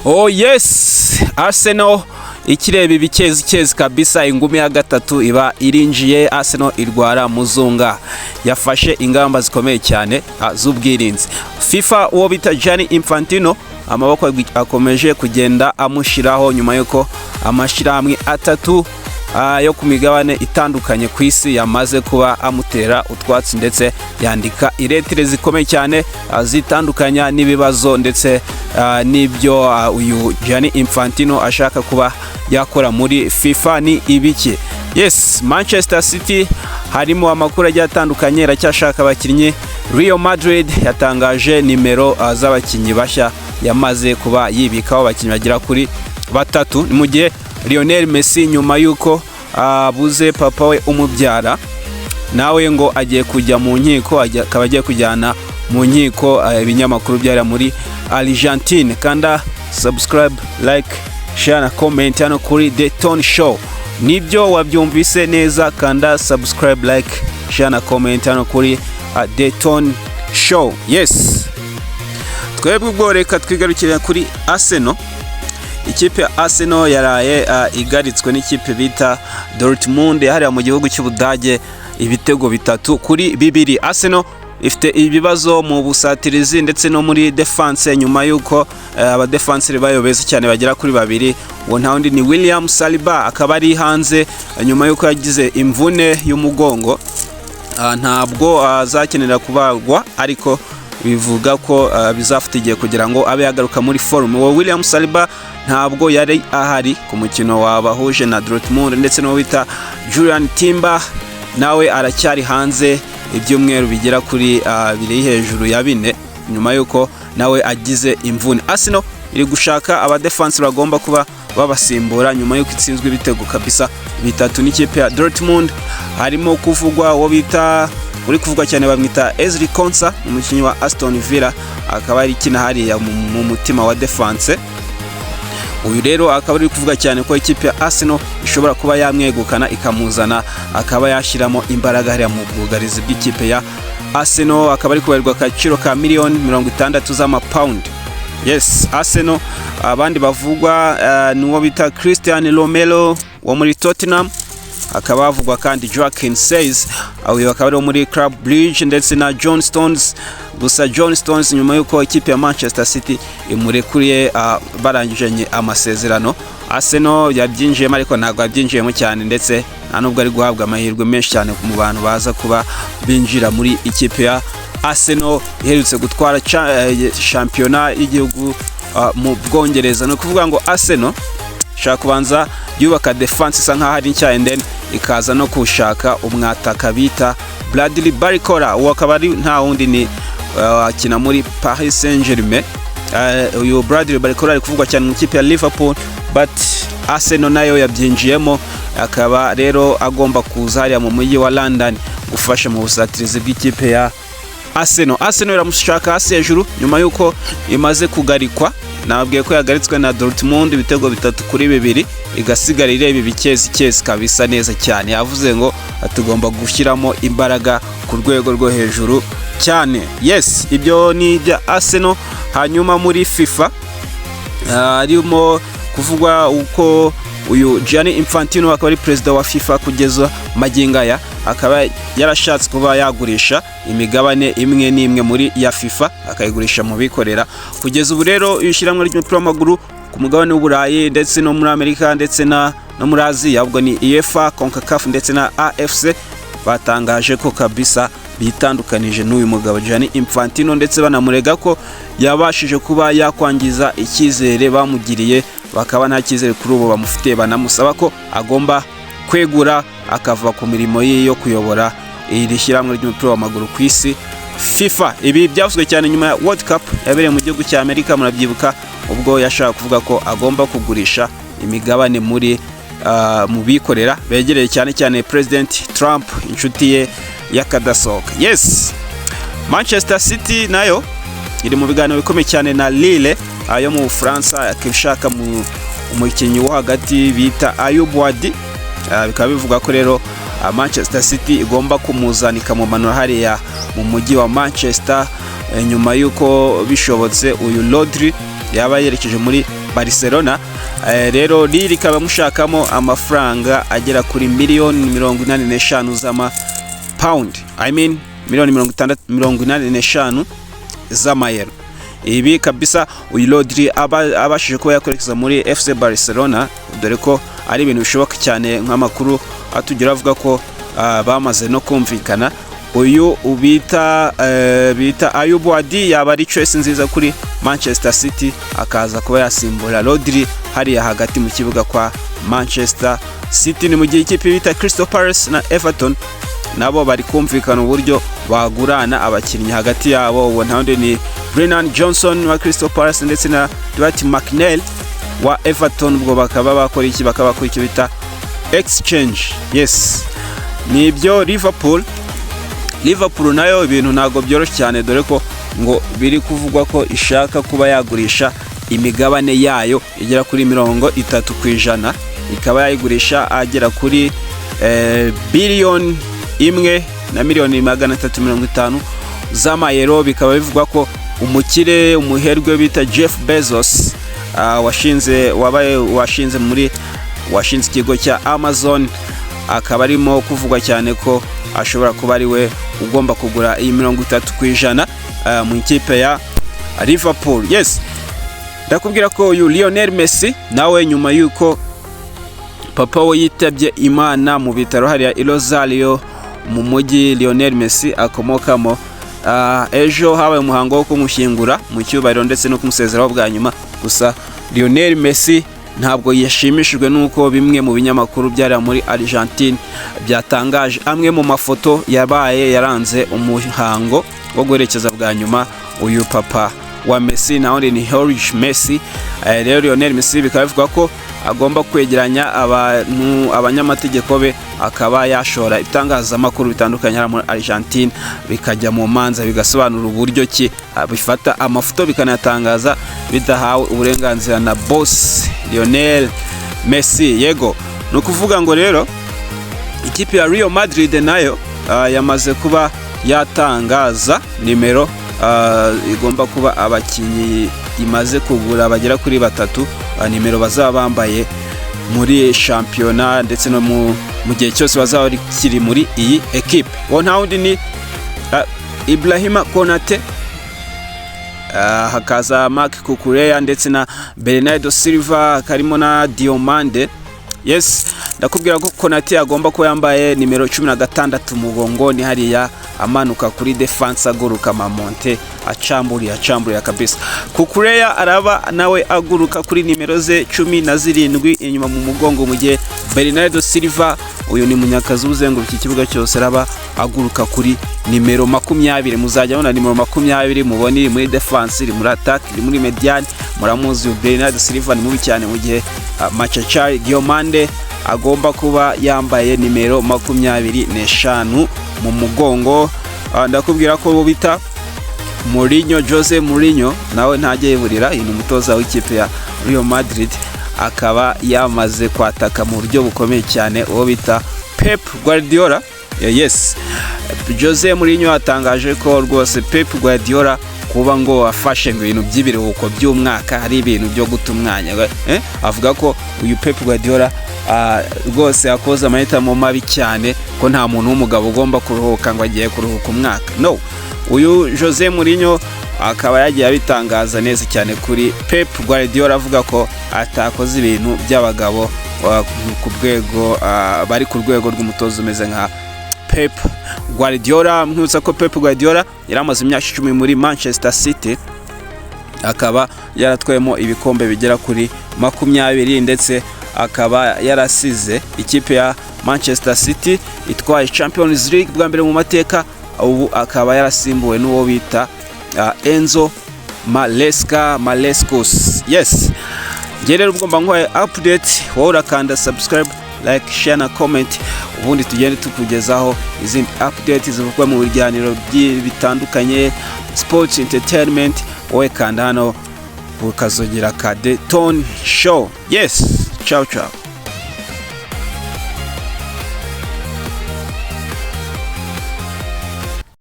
Oh yes, Arsenal ikireba ibikezi kabisa, ingumi ya gatatu iba irinjiye. Arsenal irwara muzunga, yafashe ingamba zikomeye cyane z'ubwirinzi. FIFA uwo bita Gianni Infantino amaboko akomeje kugenda amushiraho nyuma yuko amashirahamwe atatu yo ku migabane itandukanye ku isi yamaze kuba amutera utwatsi, ndetse yandika iretire zikomeye cyane zitandukanya n'ibibazo ndetse n'ibyo uyu Gianni Infantino ashaka kuba yakora muri FIFA ni ibiki. Yes, Manchester City harimo amakuru agiye atandukanye, iracyashaka abakinnyi. Real Madrid yatangaje nimero z'abakinnyi bashya yamaze kuba yibikaho abakinnyi bagira kuri batatu, mu gihe Lionel Messi nyuma yuko abuze papa we umubyara nawe ngo agiye kujya mu nkiko, akaba agiye kujyana mu nkiko ibinyamakuru byara muri Argentine. Kanda subscribe, like, share na comment hano kuri The Tone Show. Nibyo wabyumvise neza, kanda subscribe, like, share na comment hano kuri The Tone Show. Yes, twebwe ubwo reka twigarukira kuri Arsenal. Ikipe ya Arsenal yaraye igaritswe n'ikipe bita Dortmund yahariya mu gihugu cy'Ubudage ibitego 3-2. Arsenal ifite ibibazo mu busatirizi ndetse no muri defense nyuma yuko aba defenseur bayobeze cyane bagera kuri babiri. Uwo ntawundi ni William Saliba, akaba ari hanze nyuma yuko yagize imvune y'umugongo, ntabwo azakenera kubagwa ariko bivuga ko bizafata igihe kugira ngo abe yagaruka muri form. Uwo William Saliba ntabwo yari ahari ku mukino wabahuje na Dortmund, ndetse no bita Julian Timber nawe aracyari hanze ibyumweru bigera kuri biri hejuru ya 4 nyuma yuko nawe agize imvune. Arsenal iri gushaka aba defense bagomba kuba babasimbura nyuma yuko itsinzwe ibitego kabisa 3 n'ikipe ya Dortmund. Harimo kuvugwa uwo bita uri kuvuga cyane bamwita Ezri Konsa, umukinnyi wa Aston Villa, akaba ari kina hariya mu mutima wa defense. Uyu rero akaba ari kuvuga cyane ko ikipe ya Arsenal ishobora kuba yamwegukana ikamuzana, akaba yashiramo imbaraga hariya mu bwugarizi bw'ikipe ya Arsenal. Akaba ari kubarirwa kaciro ka miliyoni 60 z'amapound. Yes, Arsenal abandi bavugwa nuwo bita Christian Romero wo muri Tottenham, akaba bavugwa kandi Joaquin Says aho akaba ari muri Club Brugge, ndetse na John Stones. Gusa John Stones nyuma yuko ikipe ya Manchester City imurekuriye barangije amasezerano, Arsenal yabyinjiyemo ariko ntabwo yabyinjiyemo cyane, ndetse nubwo ari guhabwa amahirwe menshi cyane mu bantu baza kuba binjira muri ikipe ya Arsenal iherutse gutwara shampiyona y'igihugu mu Bwongereza. No kuvuga ngo Arsenal shaka kubanza yubaka defense isa nkaho ari nshya, and then ikaza no kushaka umwataka bita Bradley Barcola. Uwo akaba ari nta wundi ni akina muri Paris Saint-Germain. Uyu Bradley Barcola ari kuvugwa cyane mu kipe ya Liverpool, but Arsenal nayo yabyinjiyemo, akaba rero agomba kuza hariya mu mujyi wa London gufasha mu busatirizi bw'ikipe ya Arsenal. Arsenal iramushaka hasi hejuru nyuma yuko imaze kugarikwa. Nabwiye ko yagaritswe na Dortmund ibitego 3-2, igasigara ireba ibikezi kabisa neza cyane. Yavuze ngo atugomba gushyiramo imbaraga ku rwego rwo hejuru cyane. Yes, ibyo ni bya Arsenal. Hanyuma muri FIFA arimo kuvugwa uko uyu Gianni Infantino akaba ari president wa FIFA kugeza magingaya, akaba yarashatse kuba yagurisha imigabane imwe n'imwe muri ya FIFA akayigurisha mu bikorera. Kugeza ubu rero ishiramwe ry'umupira w'amaguru ku mugabane w'Uburayi ndetse no muri Amerika ndetse no muri Aziya, ubwo ni UEFA, CONCACAF ndetse na AFC, batangaje ko kabisa bitandukanije n'uyu mugabo Gianni Infantino, ndetse banamurega ko yabashije kuba yakwangiza icyizere bamugiriye, bakaba nta cyizere kuri ubu bamufite, banamusaba ko agomba kwegura akava ku mirimo ye yo kuyobora iri shyirahamwe ry'umupira w'amaguru ku isi FIFA. Ibi byavuzwe cyane nyuma ya World Cup yabereye mu gihugu cya Amerika, murabyibuka, ubwo yashaka kuvuga ko agomba kugurisha imigabane muri mu bikorera begereye cyane President Trump, inshuti ye yakadasohoka. Yes, Manchester City nayo iri mu biganiro bikomeye cyane na Lille ayo mu Bufaransa, akishaka mu umukinnyi wo hagati bita Ayub Wadi. Bikaba bivuga ko rero Manchester City igomba kumuzanika mu manura hariya mu mujyi wa Manchester nyuma yuko bishobotse uyu Rodri yaba yerekeje muri Barcelona. Rero rikaba mushakamo amafaranga agera kuri miliyoni 85 z'ama pound, I mean miliyoni 85 z'amayero. Ibi kabisa uyu Rodri abashije kuba yakorekeza muri FC Barcelona, dore ko ari ibintu bishoboka cyane nk'amakuru atugira avuga ko bamaze no kumvikana. Uyu ubita Ayub Wadi yaba ari choice nziza kuri Manchester City, akaza kuba yasimbura Rodri hariya hagati mu kibuga kwa Manchester City. Ni mu gihe ikipe bita Crystal Palace na Everton nabo bari kumvikana uburyo bagurana abakinnyi hagati yabo. Uwo ntawundi ni Brennan Johnson wa Crystal Palace ndetse na Dwight McNeil wa Everton. Ubwo bakaba bakora iki? Bakaba bakora icyo bita exchange. Yes, nibyo Liverpool nayo ibintu ntago byoroshye cyane, dore ko ngo biri kuvugwa ko ishaka kuba yagurisha imigabane yayo igera kuri 30%, ikaba yayigurisha agera kuri billion 1 na miliyoni 350 z'amayero. Bikaba bivugwa ko umuherwe bita Jeff Bezos washinze ikigo cya Amazon, akaba arimo kuvugwa cyane ko ashobora kuba ari we ugomba kugura iyi 30% mu ikipe ya Liverpool. Yes, ndakubwira ko uyu Lionel Messi nawe nyuma yuko papa we yitabye Imana mu bitaro hariya i Rosario mu mujyi Lionel Messi akomokamo, ejo habaye umuhango wo kumushyingura mu cyubahiro ndetse no kumusezeraho bwa nyuma. Gusa Lionel Messi ntabwo yashimishijwe nuko bimwe mu binyamakuru byari muri Argentine byatangaje amwe mu mafoto yabaye yaranze umuhango wo guherekeza bwa nyuma uyu papa wa Messi, nawe ni Jorge Messi. Rero Lionel Messi bikaba bivuga ko agomba kwegeranya abanyamategeko be, akaba yashora itangazamakuru bitandukanye hano muri Argentine bikajya mu manza bigasobanura uburyo ki bifata amafoto bikanatangaza bidahawe uburenganzira na boss Lionel Messi. Yego, no kuvuga ngo rero ikipe ya Real Madrid nayo yamaze kuba yatangaza nimero igomba kuba abakinnyi imaze kugura bagera kuri 3 nimero bazaba bambaye muri shampiyona ndetse no mu gihe cyose bazaba kiri muri iyi equipe. One hound ni Ibrahima Konate, hakaza Marc Cucurella ndetse na Bernardo Silva, karimo na Diomande. Yes, ndakubwira ko Konate agomba ko yambaye nimero 16 mugongo, ni hariya amanuka kuri defense aguruka mamonte acamburiya kabisa. Cucurella araba nawe aguruka kuri nimero ze 17 inyuma mu mugongo, mu gihe Bernardo Silva uyu ni munyakazi uzenguruka ikibuga cyose araba aguruka kuri nimero 20. Muzajya mubona nimero 20 muboni muri defense, iri muri attack, iri muri mediane. Muramuzi Bernardo Silva ni mubi cyane, mu gihe Machachari Diomande agomba kuba yambaye nimero 25 mu mugongo. Ndakubwira ko bo bita Jose Mourinho nawe ntajye yiburira, iyi umutoza w'ikipe ya Real Madrid, akaba yamaze kwataka mu buryo bukomeye cyane uwo bita Pep Guardiola. Yes, Jose Mourinho atangaje ko rwose Pep Guardiola kuba ngo afashe ngo ibintu by'ibiruhuko by'umwaka hari ibintu byo guta umwanya, avuga ko uyu Pep Guardiola rwose akoze amahitamo mabi cyane, ko nta muntu w'umugabo ugomba kuruhuka ngo agiye kuruhuka umwaka. No, uyu Jose Mourinho akaba yagiye abitangaza neza cyane kuri Pep Guardiola, avuga ko atakoze ibintu by'abagabo ku rwego bari ku rwego rw'umutoza umeze nka Pep Guardiola. Mwibutsa ko Pep Guardiola yaramaze imyaka 10 muri Manchester City, akaba yaratwayemo ibikombe bigera kuri 20 ndetse akaba yarasize ikipe ya Manchester City itwaye Champions League bwa mbere mu mateka. Ubu akaba yarasimbuwe n'uwo bita Enzo Marescos. Yes, ngere ugomba nkwaye update, wowe urakanda subscribe, like, share na comment, ubundi tugende tukugezaho izindi updates zivugwa mu biganiro bitandukanye, sports, entertainment. Wowe kanda hano ukazogera ka The Tone Show. Yes, ciao ciao.